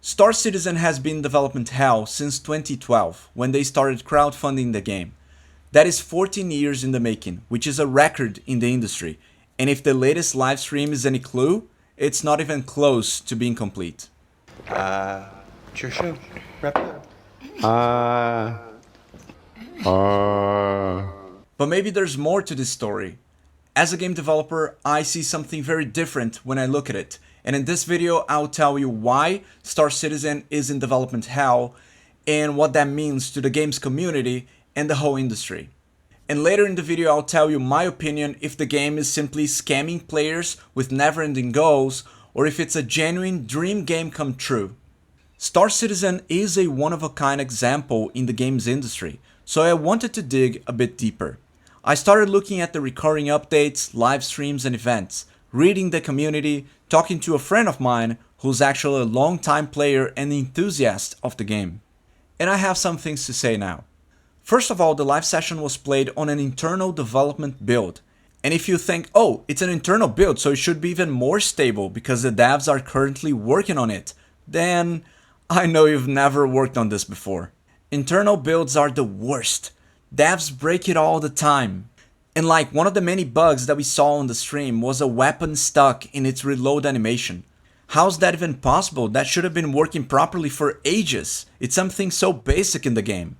Star Citizen has been in development hell since 2012, when they started crowdfunding the game. That is 14 years in the making, which is a record in the industry, and if the latest live stream is any clue, it's not even close to being complete. It's your show. Wrap it up. But maybe there's more to this story. As a game developer, I see something very different when I look at it, and in this video I'll tell you why Star Citizen is in development hell and what that means to the games community and the whole industry. And later in the video I'll tell you my opinion if the game is simply scamming players with never-ending goals or if it's a genuine dream game come true. Star Citizen is a one-of-a-kind example in the games industry, so I wanted to dig a bit deeper. I started looking at the recurring updates, live streams and events, reading the community, talking to a friend of mine who's actually a long-time player and enthusiast of the game. And I have some things to say now. First of all, the live session was played on an internal development build. And if you think, oh, it's an internal build, so it should be even more stable because the devs are currently working on it, then I know you've never worked on this before. Internal builds are the worst. Devs break it all the time. And like one of the many bugs that we saw on the stream was a weapon stuck in its reload animation. How's that even possible? That should have been working properly for ages. It's something so basic in the game.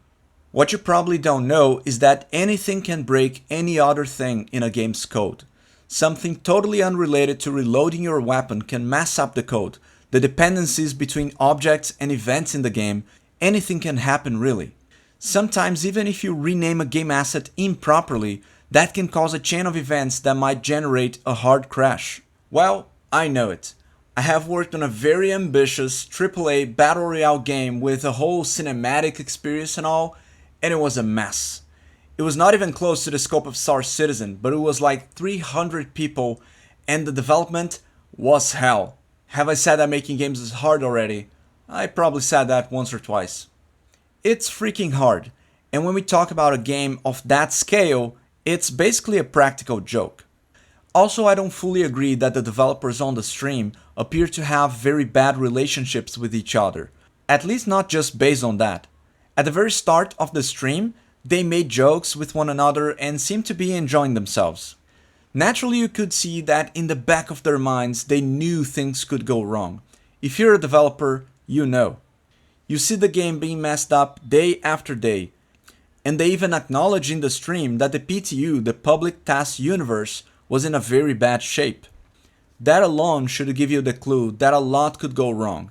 What you probably don't know is that anything can break any other thing in a game's code. Something totally unrelated to reloading your weapon can mess up the code, the dependencies between objects and events in the game. Anything can happen really. Sometimes even if you rename a game asset improperly, that can cause a chain of events that might generate a hard crash. Well, I know it. I have worked on a very ambitious AAA Battle Royale game with a whole cinematic experience and all, and it was a mess. It was not even close to the scope of Star Citizen, but it was like 300 people and the development was hell. Have I said that making games is hard already? I probably said that once or twice. It's freaking hard, and when we talk about a game of that scale, it's basically a practical joke. Also, I don't fully agree that the developers on the stream appear to have very bad relationships with each other, at least not just based on that. At the very start of the stream, they made jokes with one another and seemed to be enjoying themselves. Naturally, you could see that in the back of their minds they knew things could go wrong. If you're a developer, you know. You see the game being messed up day after day, and they even acknowledge in the stream that the PTU, the public task universe, was in a very bad shape. That alone should give you the clue that a lot could go wrong.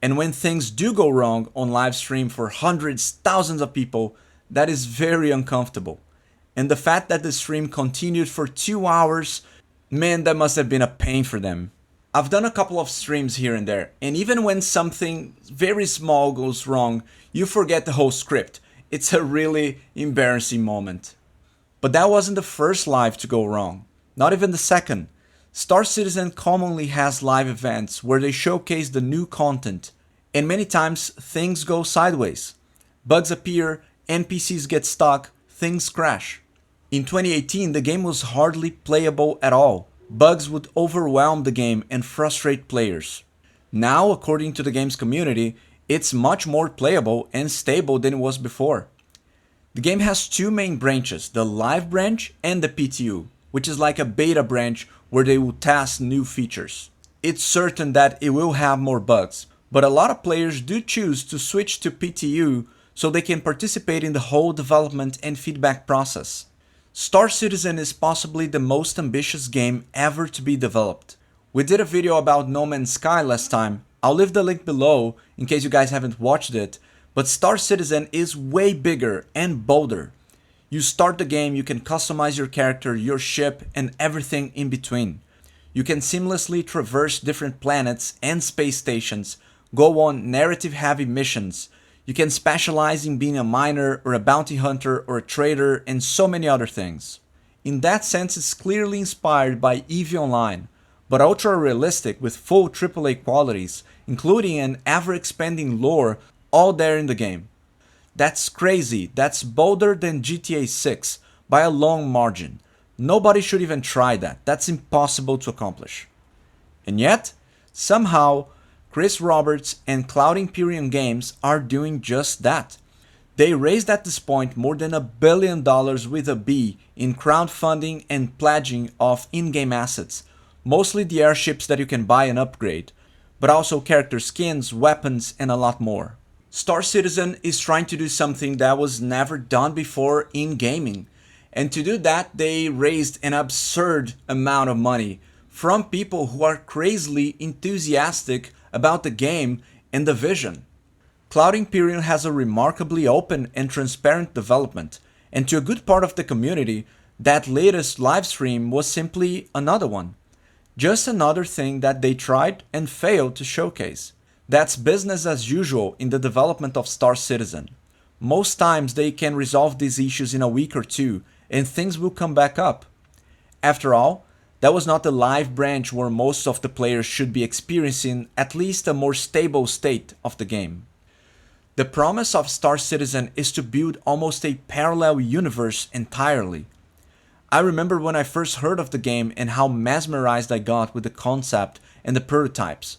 And when things do go wrong on live stream for hundreds, thousands of people, that is very uncomfortable. And the fact that the stream continued for 2 hours, man, that must have been a pain for them. I've done a couple of streams here and there, and even when something very small goes wrong, you forget the whole script. It's a really embarrassing moment. But that wasn't the first live to go wrong. Not even the second. Star Citizen commonly has live events where they showcase the new content, and many times things go sideways. Bugs appear, NPCs get stuck, things crash. In 2018, the game was hardly playable at all. Bugs would overwhelm the game and frustrate players. Now, according to the game's community, it's much more playable and stable than it was before. The game has two main branches, the live branch and the PTU, which is like a beta branch where they will test new features. It's certain that it will have more bugs, but a lot of players do choose to switch to PTU so they can participate in the whole development and feedback process. Star Citizen is possibly the most ambitious game ever to be developed. We did a video about No Man's Sky last time. I'll leave the link below in case you guys haven't watched it, but Star Citizen is way bigger and bolder. You start the game, you can customize your character, your ship, and everything in between. You can seamlessly traverse different planets and space stations, go on narrative-heavy missions. You can specialize in being a miner or a bounty hunter or a trader and so many other things. In that sense, it's clearly inspired by EVE Online, but ultra-realistic with full AAA qualities, including an ever-expanding lore all there in the game. That's crazy, that's bolder than GTA 6 by a long margin. Nobody should even try that, that's impossible to accomplish. And yet, somehow, Chris Roberts and Cloud Imperium Games are doing just that. They raised at this point more than $1 billion with a B in crowdfunding and pledging of in-game assets, mostly the airships that you can buy and upgrade, but also character skins, weapons, and a lot more. Star Citizen is trying to do something that was never done before in gaming, and to do that they raised an absurd amount of money from people who are crazily enthusiastic about the game and the vision. Cloud Imperium has a remarkably open and transparent development, and to a good part of the community, that latest livestream was simply another one. Just another thing that they tried and failed to showcase. That's business as usual in the development of Star Citizen. Most times they can resolve these issues in a week or two, and things will come back up. After all, that was not the live branch where most of the players should be experiencing at least a more stable state of the game. The promise of Star Citizen is to build almost a parallel universe entirely. I remember when I first heard of the game and how mesmerized I got with the concept and the prototypes,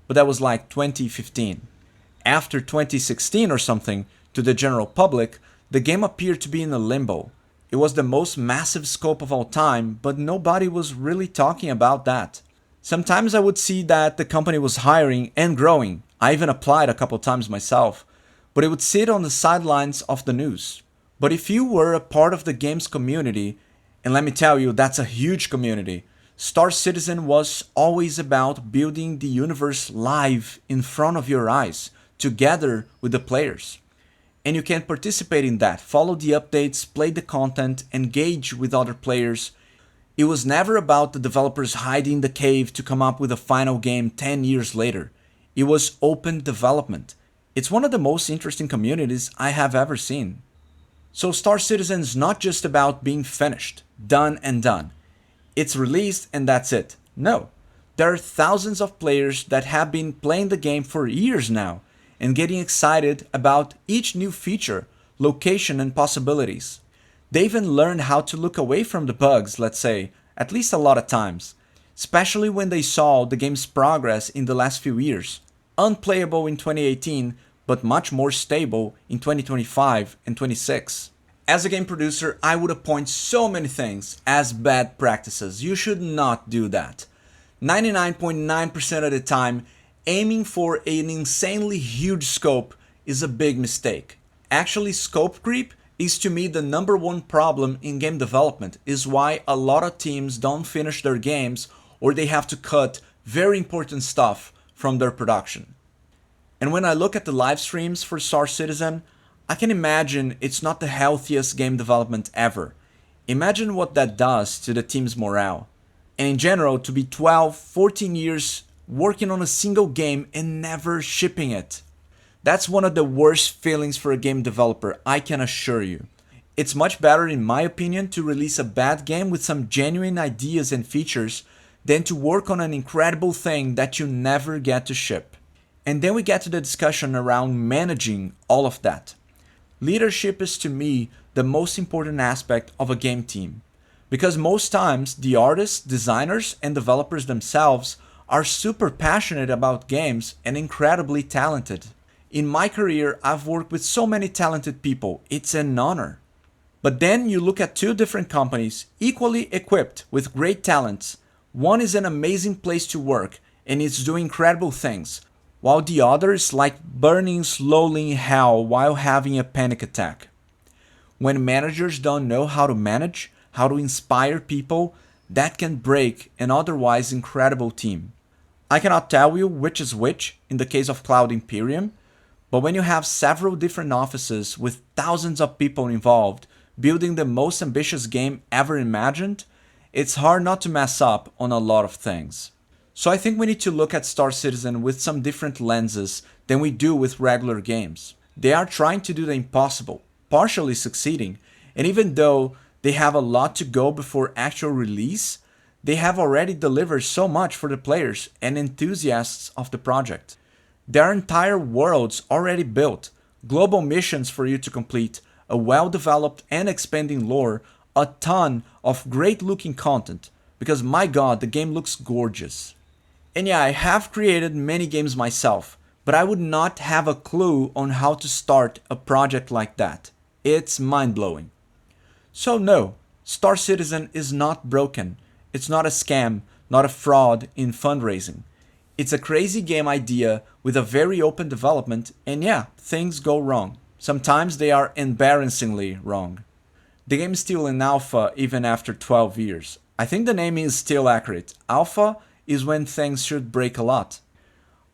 but that was like 2015. After 2016 or something, to the general public, the game appeared to be in a limbo. It was the most massive scope of all time, but nobody was really talking about that. Sometimes I would see that the company was hiring and growing. I even applied a couple times myself, but it would sit on the sidelines of the news. But if you were a part of the game's community, and let me tell you, that's a huge community, Star Citizen was always about building the universe live in front of your eyes, together with the players. And you can participate in that, follow the updates, play the content, engage with other players. It was never about the developers hiding the cave to come up with a final game 10 years later. It was open development. It's one of the most interesting communities I have ever seen. So Star Citizen is not just about being finished, done and done. It's released and that's it. No, there are thousands of players that have been playing the game for years now and getting excited about each new feature, location and possibilities. They even learned how to look away from the bugs, let's say, at least a lot of times, especially when they saw the game's progress in the last few years. Unplayable in 2018, but much more stable in 2025 and 26. As a game producer, I would appoint so many things as bad practices. You should not do that. 99.9% of the time, aiming for an insanely huge scope is a big mistake. Actually, scope creep is to me the #1 problem in game development, is why a lot of teams don't finish their games or they have to cut very important stuff from their production. And when I look at the live streams for Star Citizen, I can imagine it's not the healthiest game development ever. Imagine what that does to the team's morale. And in general, to be 12, 14 years working on a single game and never shipping it. That's one of the worst feelings for a game developer, I can assure you. It's much better, in my opinion, to release a bad game with some genuine ideas and features than to work on an incredible thing that you never get to ship. And then we get to the discussion around managing all of that. Leadership is to me the most important aspect of a game team, because most times the artists, designers, and developers themselves are super passionate about games and incredibly talented. In my career, I've worked with so many talented people, it's an honor. But then you look at two different companies, equally equipped with great talents. One is an amazing place to work and is doing incredible things, while the other is like burning slowly in hell while having a panic attack. When managers don't know how to manage, how to inspire people, that can break an otherwise incredible team. I cannot tell you which is which in the case of Cloud Imperium, but when you have several different offices with thousands of people involved building the most ambitious game ever imagined, it's hard not to mess up on a lot of things. So I think we need to look at Star Citizen with some different lenses than we do with regular games. They are trying to do the impossible, partially succeeding, and even though they have a lot to go before actual release, they have already delivered so much for the players and enthusiasts of the project. There are entire worlds already built, global missions for you to complete, a well-developed and expanding lore, a ton of great-looking content, because my god, the game looks gorgeous. And yeah, I have created many games myself, but I would not have a clue on how to start a project like that. It's mind-blowing. So no, Star Citizen is not broken. It's not a scam, not a fraud in fundraising. It's a crazy game idea with a very open development, and yeah, things go wrong. Sometimes they are embarrassingly wrong. The game is still in alpha even after 12 years. I think the name is still accurate. Alpha is when things should break a lot.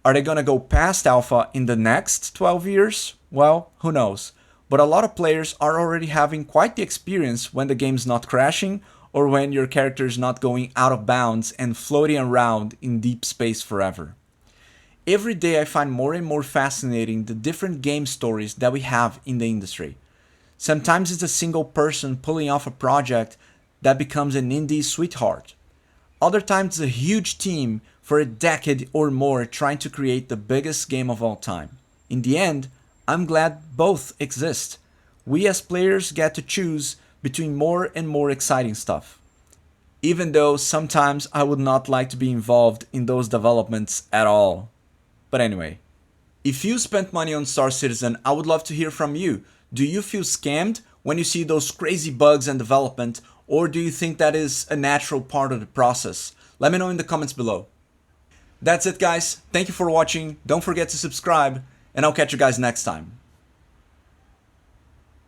Are they gonna go past alpha in the next 12 years? Well, who knows. But a lot of players are already having quite the experience when the game's not crashing or when your character is not going out of bounds and floating around in deep space forever. Every day I find more and more fascinating the different game stories that we have in the industry. Sometimes it's a single person pulling off a project that becomes an indie sweetheart. Other times it's a huge team for a decade or more trying to create the biggest game of all time. In the end, I'm glad both exist. We as players get to choose between more and more exciting stuff. Even though sometimes I would not like to be involved in those developments at all. But anyway, if you spent money on Star Citizen, I would love to hear from you. Do you feel scammed when you see those crazy bugs and development, or do you think that is a natural part of the process? Let me know in the comments below. That's it guys, thank you for watching, don't forget to subscribe, and I'll catch you guys next time.